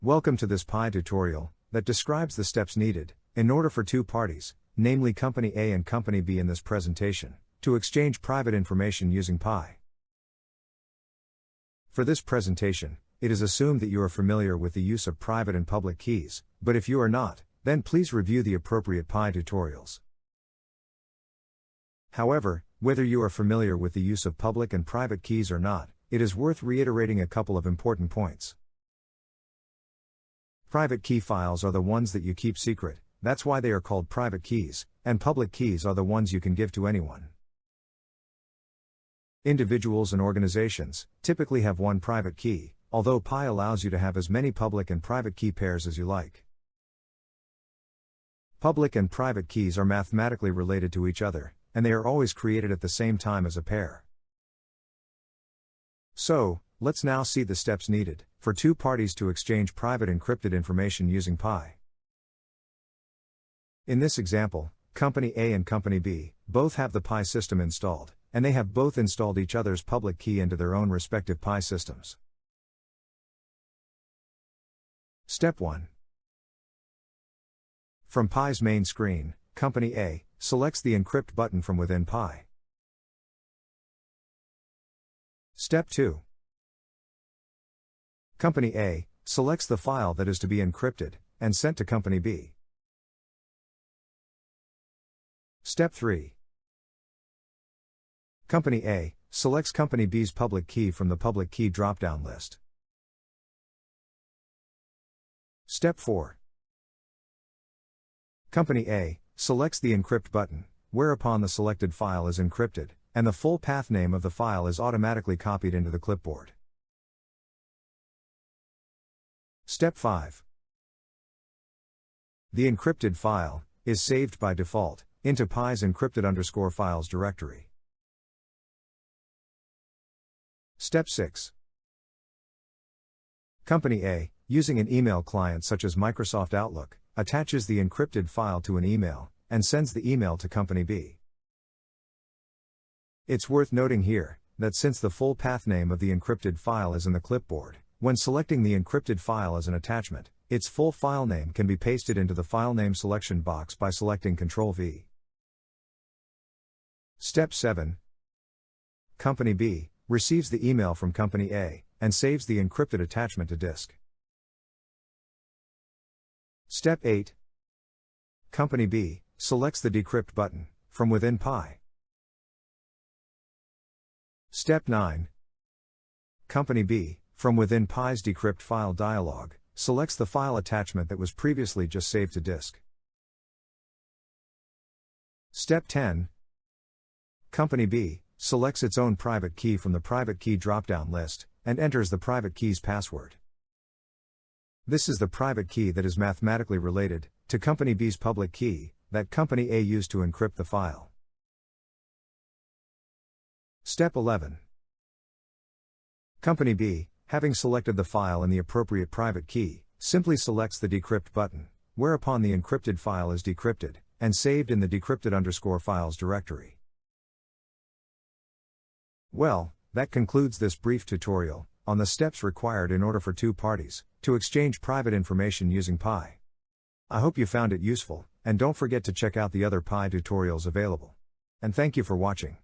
Welcome to this Pi tutorial that describes the steps needed in order for two parties, namely Company A and Company B in this presentation, to exchange private information using Pi. For this presentation, it is assumed that you are familiar with the use of private and public keys, but if you are not, then please review the appropriate Pi tutorials. However, whether you are familiar with the use of public and private keys or not, it is worth reiterating a couple of important points. Private key files are the ones that you keep secret, that's why they are called private keys, and public keys are the ones you can give to anyone. Individuals and organizations typically have one private key, although Pi allows you to have as many public and private key pairs as you like. Public and private keys are mathematically related to each other, and they are always created at the same time as a pair. So, let's now see the steps needed for two parties to exchange private encrypted information using Pi. In this example, Company A and Company B both have the Pi system installed, and they have both installed each other's public key into their own respective Pi systems. Step 1. From Pi's main screen, Company A selects the Encrypt button from within Pi. Step 2. Company A selects the file that is to be encrypted and sent to Company B. Step 3. Company A selects Company B's public key from the public key drop-down list. Step 4. Company A selects the Encrypt button, whereupon the selected file is encrypted, and the full path name of the file is automatically copied into the clipboard. Step 5. The encrypted file is saved by default into Pi's encrypted_files directory. Step 6. Company A, using an email client such as Microsoft Outlook, attaches the encrypted file to an email and sends the email to Company B. It's worth noting here that since the full path name of the encrypted file is in the clipboard, when selecting the encrypted file as an attachment, its full file name can be pasted into the file name selection box by selecting Ctrl+V. Step 7. Company B receives the email from Company A and saves the encrypted attachment to disk. Step 8. Company B selects the Decrypt button from within Pi. Step 9. Company B, from within Pi's Decrypt file dialog, selects the file attachment that was previously just saved to disk. Step 10. Company B selects its own private key from the private key drop-down list and enters the private key's password. This is the private key that is mathematically related to Company B's public key that Company A used to encrypt the file. Step 11. Company B, having selected the file and the appropriate private key, simply selects the Decrypt button, whereupon the encrypted file is decrypted and saved in the decrypted_files directory. Well, that concludes this brief tutorial on the steps required in order for two parties to exchange private information using Pi. I hope you found it useful, and don't forget to check out the other Pi tutorials available. And thank you for watching.